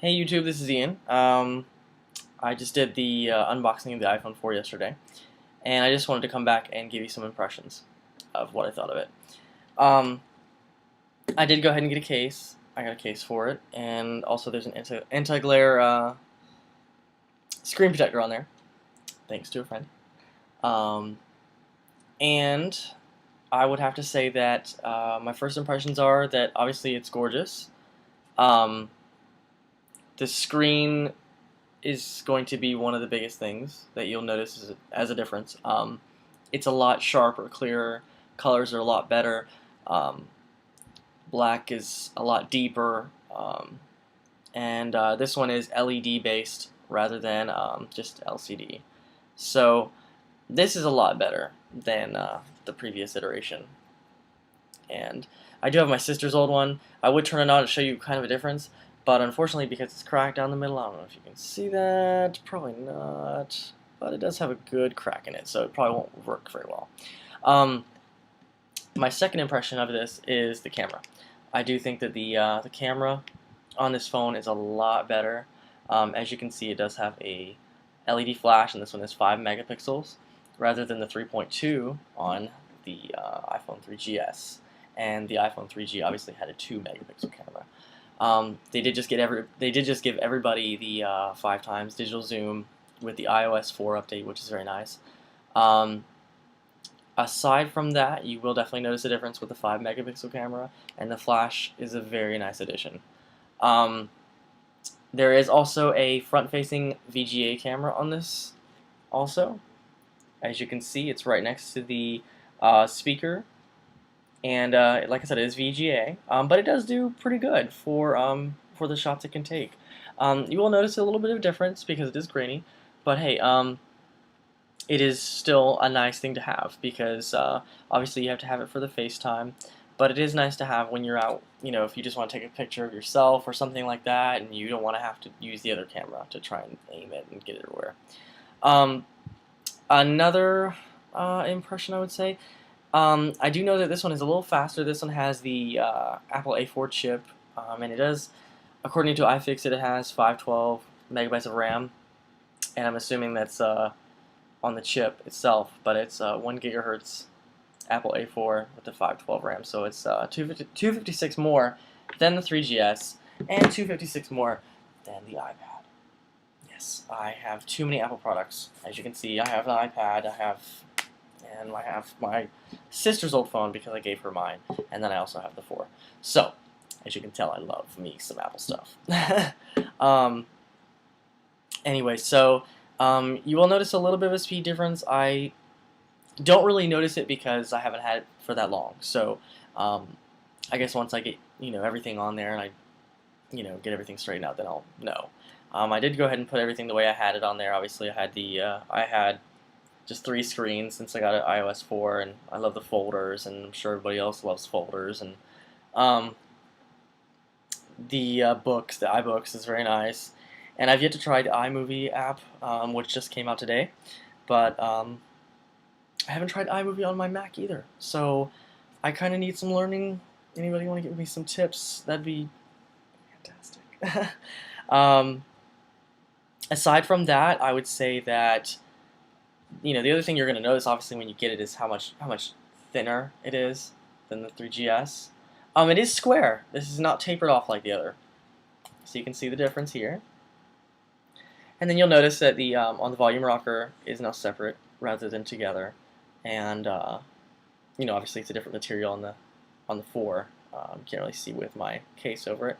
Hey YouTube, this is Ian. I just did the unboxing of the iPhone 4 yesterday, and I just wanted to come back and give you some impressions of what I thought of it. Um, I did go ahead and get a case. I got a case for it, and also there's an anti-glare screen protector on there, thanks to a friend. Um, and I would have to say that my first impressions are that obviously it's gorgeous. Um, the screen is going to be one of the biggest things that you'll notice as a difference. It's a lot sharper, clearer, colors are a lot better, um, black is a lot deeper, and this one is LED based rather than just LCD. So this is a lot better than the previous iteration. And I do have my sister's old one. I would turn it on to show you kind of a difference, but unfortunately, because it's cracked down the middle, I don't know if you can see that, probably not, but it does have a good crack in it, so it probably won't work very well. My second impression of this is the camera. I do think that the camera on this phone is a lot better. As you can see, it does have a LED flash, and this one is 5 megapixels, rather than the 3.2 on the iPhone 3GS. And the iPhone 3G obviously had a 2 megapixel camera. They did just give everybody the 5 times digital zoom with the iOS 4 update, which is very nice. Aside from that, you will definitely notice a difference with the 5 megapixel camera, and the flash is a very nice addition. There is also a front-facing VGA camera on this also. As you can see, it's right next to the speaker. And like I said, it is VGA, but it does do pretty good for the shots it can take. You will notice a little bit of difference because it is grainy, but hey, it is still a nice thing to have because obviously you have to have it for the FaceTime, but it is nice to have when you're out, if you just want to take a picture of yourself or something like that, and you don't want to have to use the other camera to try and aim it and get it everywhere. Another impression I would say, I do know that this one is a little faster. This one has the Apple A4 chip, and it does, according to iFixit, it has 512 megabytes of RAM, and I'm assuming that's on the chip itself, but it's 1 gigahertz Apple A4 with the 512 RAM, so it's 256 more than the 3GS, and 256 more than the iPad. Yes, I have too many Apple products. As you can see, I have an iPad, I have my sister's old phone because I gave her mine, and then I also have the 4. So, as you can tell, I love me some Apple stuff. Anyway, so you will notice a little bit of a speed difference. I don't really notice it because I haven't had it for that long. So, I guess once I get everything on there and I get everything straightened out, then I'll know. I did go ahead and put everything the way I had it on there. Obviously, I had just 3 screens since I got an iOS 4, and I love the folders, and I'm sure everybody else loves folders. And the iBooks is very nice. And I've yet to try the iMovie app, which just came out today, but I haven't tried iMovie on my Mac either. So I kind of need some learning. Anybody want to give me some tips? That'd be fantastic. Aside from that, I would say that the other thing you're going to notice, obviously, when you get it is how much thinner it is than the 3GS. It is square. This is not tapered off like the other. So you can see the difference here. And then you'll notice that the on the volume rocker is now separate rather than together. And obviously it's a different material on the 4. Can't really see with my case over it,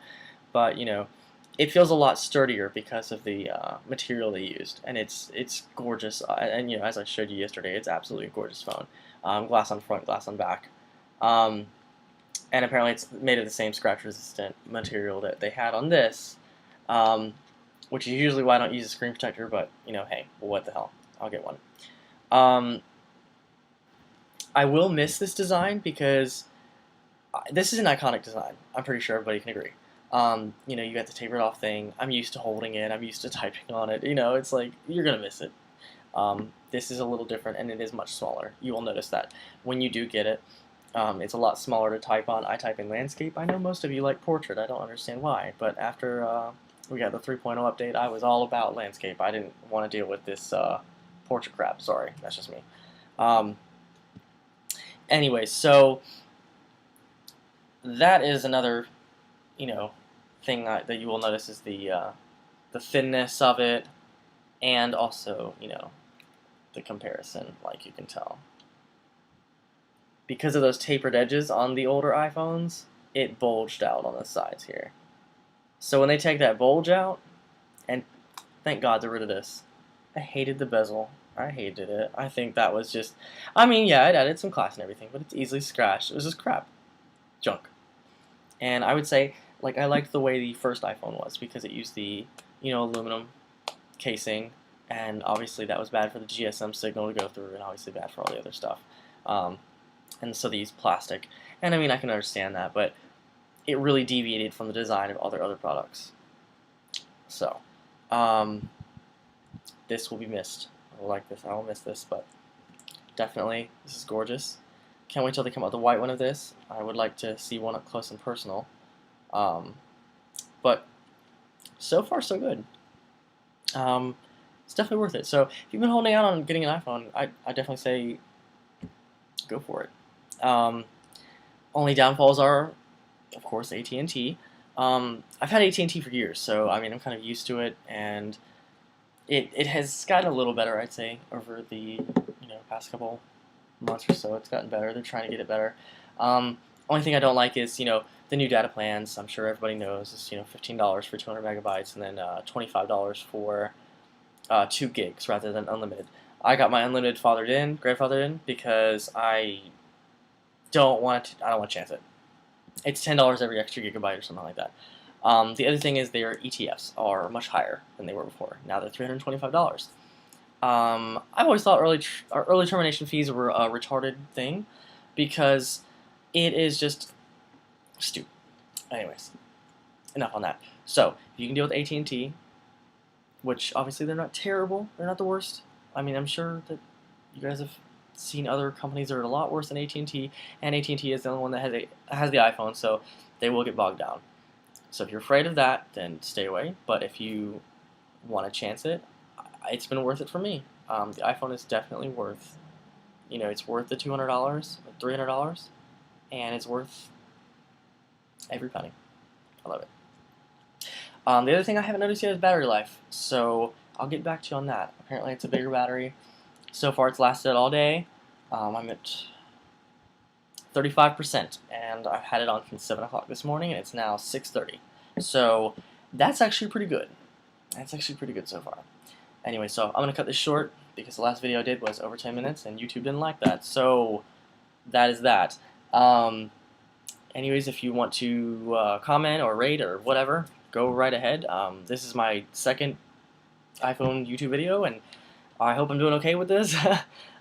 but it feels a lot sturdier because of the material they used, and it's gorgeous. And as I showed you yesterday, it's absolutely a gorgeous phone. Glass on front, glass on back, and apparently it's made of the same scratch-resistant material that they had on this, which is usually why I don't use a screen protector. But hey, well, what the hell? I'll get one. I will miss this design because this is an iconic design. I'm pretty sure everybody can agree. You got the tapered off thing. I'm used to holding it. I'm used to typing on it. It's like, you're going to miss it. This is a little different, and it is much smaller. You will notice that when you do get it. It's a lot smaller to type on. I type in landscape. I know most of you like portrait. I don't understand why, but after we got the 3.0 update, I was all about landscape. I didn't want to deal with this portrait crap. Sorry, that's just me. Anyway, so that is another, thing that you will notice is the thinness of it, and also, the comparison, like you can tell. Because of those tapered edges on the older iPhones, it bulged out on the sides here. So when they take that bulge out, and thank God they're rid of this. I hated the bezel. I hated it. I think that was just, I mean, yeah, it added some class and everything, but it's easily scratched. It was just crap. Junk. And I would say, like, I liked the way the first iPhone was because it used the, aluminum casing, and obviously that was bad for the GSM signal to go through, and obviously bad for all the other stuff. And so they used plastic. And I mean, I can understand that, but it really deviated from the design of other products. So, this will be missed. I will like this. I will miss this, but definitely, this is gorgeous. Can't wait till they come out with the white one of this. I would like to see one up close and personal. But so far, so good. It's definitely worth it. So if you've been holding out on getting an iPhone, I definitely say go for it. Only downfalls are, of course, AT&T. I've had AT&T for years, so I mean I'm kind of used to it, and it has gotten a little better, I'd say, over the past couple months or so. It's gotten better. They're trying to get it better. Only thing I don't like is the new data plans. I'm sure everybody knows is $15 for 200 megabytes, and then $25 for 2 gigs rather than unlimited. I got my unlimited grandfathered in because I don't want to chance it. It's $10 every extra gigabyte or something like that. The other thing is their ETFs are much higher than they were before. Now they're $325. I've always thought early termination fees were a retarded thing because it is just stupid. Anyways, enough on that. So if you can deal with AT&T, which obviously they're not terrible, they're not the worst. I mean, I'm sure that you guys have seen other companies that are a lot worse than AT&T, and AT&T is the only one that has the iPhone, so they will get bogged down. So if you're afraid of that, then stay away. But if you want to chance it, it's been worth it for me. The iPhone is definitely worth, it's worth the $200, or $300, and it's worth every penny. I love it. The other thing I haven't noticed yet is battery life, so I'll get back to you on that. Apparently it's a bigger battery. So far it's lasted all day. I'm at 35%, and I've had it on since 7 o'clock this morning, and it's now 6:30. So that's actually pretty good. That's actually pretty good so far. Anyway, so I'm going to cut this short because the last video I did was over 10 minutes, and YouTube didn't like that. So that is that. Anyways, if you want to comment or rate or whatever, go right ahead. This is my second iPhone YouTube video, and I hope I'm doing okay with this.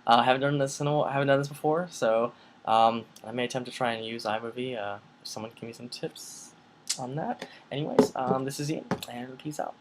I haven't done this before, so I may attempt to try and use iMovie. If someone give me some tips on that. Anyways, this is Ian, and peace out.